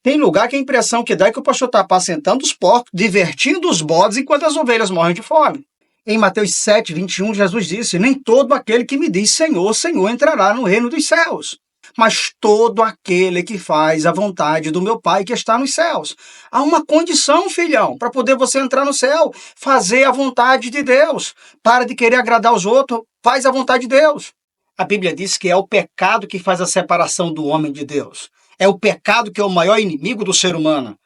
Tem lugar que a impressão que dá é que o pastor está apacentando os porcos, divertindo os bodes enquanto as ovelhas morrem de fome. Em Mateus 7:21, Jesus disse: nem todo aquele que me diz Senhor, Senhor entrará no reino dos céus, mas todo aquele que faz a vontade do meu Pai que está nos céus. Há uma condição, filhão, para poder você entrar no céu: fazer a vontade de Deus. Para de querer agradar os outros, faz a vontade de Deus. A Bíblia diz que é o pecado que faz a separação do homem de Deus. É o pecado que é o maior inimigo do ser humano.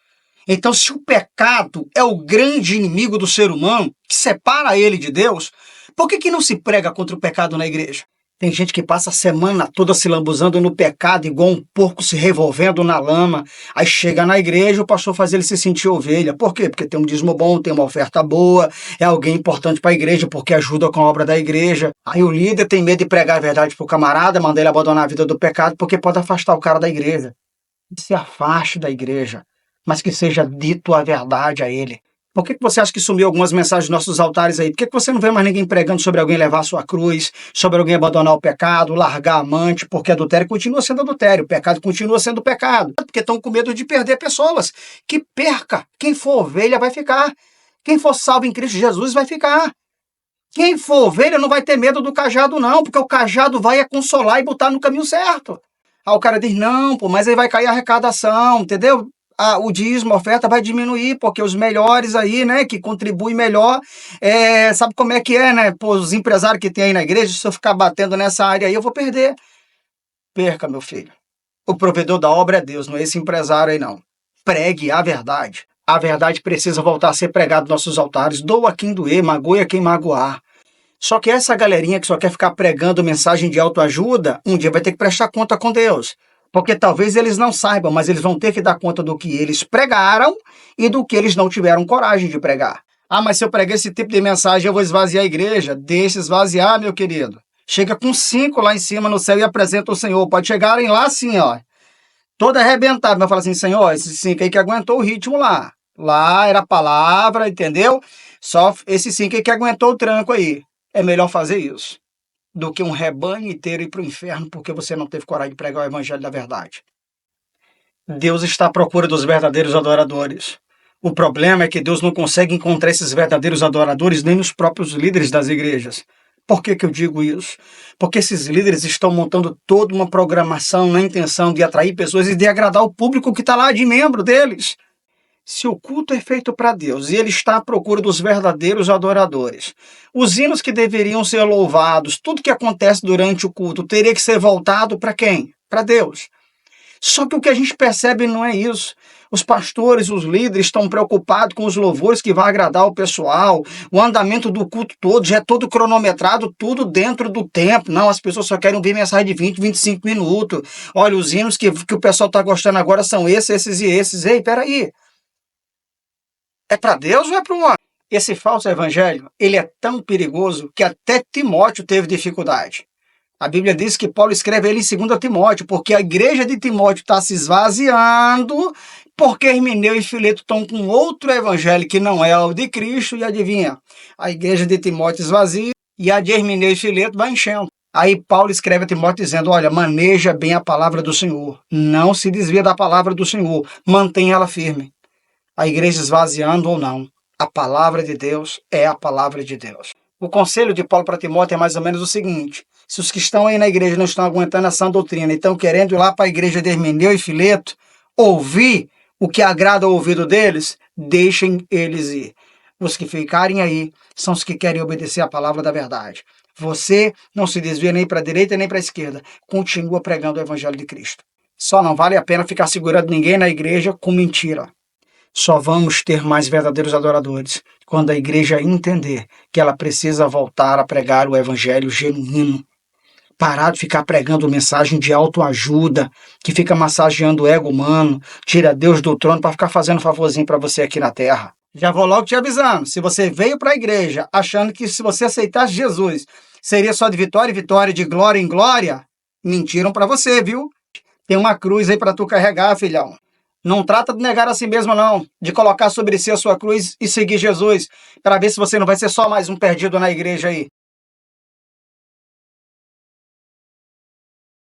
Então, se o pecado é o grande inimigo do ser humano, que separa ele de Deus, por que não se prega contra o pecado na igreja? Tem gente que passa a semana toda se lambuzando no pecado, igual um porco se revolvendo na lama. Aí chega na igreja, o pastor faz ele se sentir ovelha. Por quê? Porque tem um dízimo bom, tem uma oferta boa, é alguém importante para a igreja, porque ajuda com a obra da igreja. Aí o líder tem medo de pregar a verdade para o camarada, manda ele abandonar a vida do pecado, porque pode afastar o cara da igreja. Se afaste da igreja, mas que seja dito a verdade a ele. Por que você acha que sumiu algumas mensagens dos nossos altares aí? Por que você não vê mais ninguém pregando sobre alguém levar a sua cruz, sobre alguém abandonar o pecado, largar a amante, porque adultério continua sendo adultério, o pecado continua sendo pecado, porque estão com medo de perder pessoas. Que perca! Quem for ovelha vai ficar. Quem for salvo em Cristo Jesus vai ficar. Quem for ovelha não vai ter medo do cajado não, porque o cajado vai consolar e botar no caminho certo. Aí o cara diz, não, pô, mas aí vai cair a arrecadação, entendeu? O dízimo, a oferta vai diminuir, porque os melhores aí, né, que contribuem melhor, sabe como é que é, né? Pô, os empresários que tem aí na igreja, se eu ficar batendo nessa área aí, eu vou perder. Perca, meu filho. O provedor da obra é Deus, não é esse empresário aí, não. Pregue a verdade. A verdade precisa voltar a ser pregada nos nossos altares. Doa quem doer, magoe a quem magoar. Só que essa galerinha que só quer ficar pregando mensagem de autoajuda, um dia vai ter que prestar conta com Deus. Porque talvez eles não saibam, mas eles vão ter que dar conta do que eles pregaram e do que eles não tiveram coragem de pregar. Ah, mas se eu pregar esse tipo de mensagem, eu vou esvaziar a igreja. Deixa esvaziar, meu querido. Chega com 5 lá em cima no céu e apresenta o Senhor. Pode chegarem lá assim, ó, todo arrebentado. Vai falar assim, Senhor, esses 5 aí que aguentou o ritmo lá. Lá era a palavra, entendeu? Só esses 5 aí que aguentou o tranco aí. É melhor fazer isso do que um rebanho inteiro ir para o inferno porque você não teve coragem de pregar o evangelho da verdade. Deus está à procura dos verdadeiros adoradores. O problema é que Deus não consegue encontrar esses verdadeiros adoradores nem nos próprios líderes das igrejas. Por que eu digo isso? Porque esses líderes estão montando toda uma programação na intenção de atrair pessoas e de agradar o público que está lá de membro deles. Se o culto é feito para Deus e ele está à procura dos verdadeiros adoradores, os hinos que deveriam ser louvados, tudo que acontece durante o culto, teria que ser voltado para quem? Para Deus. Só que o que a gente percebe não é isso. Os pastores, os líderes estão preocupados com os louvores que vão agradar o pessoal, o andamento do culto todo, já é todo cronometrado, tudo dentro do tempo. Não, as pessoas só querem ouvir mensagem de 20, 25 minutos. Olha, os hinos que o pessoal está gostando agora são esses e esses. Ei, peraí. É para Deus ou é para o homem? Esse falso evangelho, ele é tão perigoso que até Timóteo teve dificuldade. A Bíblia diz que Paulo escreve ele em 2 Timóteo, porque a igreja de Timóteo está se esvaziando, porque Hermineu e Fileto estão com outro evangelho que não é o de Cristo, e adivinha? A igreja de Timóteo esvazia e a de Hermineu e Fileto vai enchendo. Aí Paulo escreve a Timóteo dizendo, olha, maneja bem a palavra do Senhor, não se desvia da palavra do Senhor, mantenha ela firme. A igreja esvaziando ou não, a palavra de Deus é a palavra de Deus. O conselho de Paulo para Timóteo é mais ou menos o seguinte: se os que estão aí na igreja não estão aguentando essa doutrina e estão querendo ir lá para a igreja de Hermineu e Fileto, ouvir o que agrada ao ouvido deles, deixem eles ir. Os que ficarem aí são os que querem obedecer a palavra da verdade. Você não se desvia nem para a direita nem para a esquerda, continua pregando o evangelho de Cristo. Só não vale a pena ficar segurando ninguém na igreja com mentira. Só vamos ter mais verdadeiros adoradores quando a igreja entender que ela precisa voltar a pregar o evangelho genuíno. Parar de ficar pregando mensagem de autoajuda, que fica massageando o ego humano, tira Deus do trono para ficar fazendo favorzinho para você aqui na terra. Já vou logo te avisando, se você veio para a igreja achando que se você aceitasse Jesus, seria só de vitória em vitória, de glória em glória, mentiram para você, viu? Tem uma cruz aí para tu carregar, filhão. Não trata de negar a si mesmo, não. De colocar sobre si a sua cruz e seguir Jesus, para ver se você não vai ser só mais um perdido na igreja aí.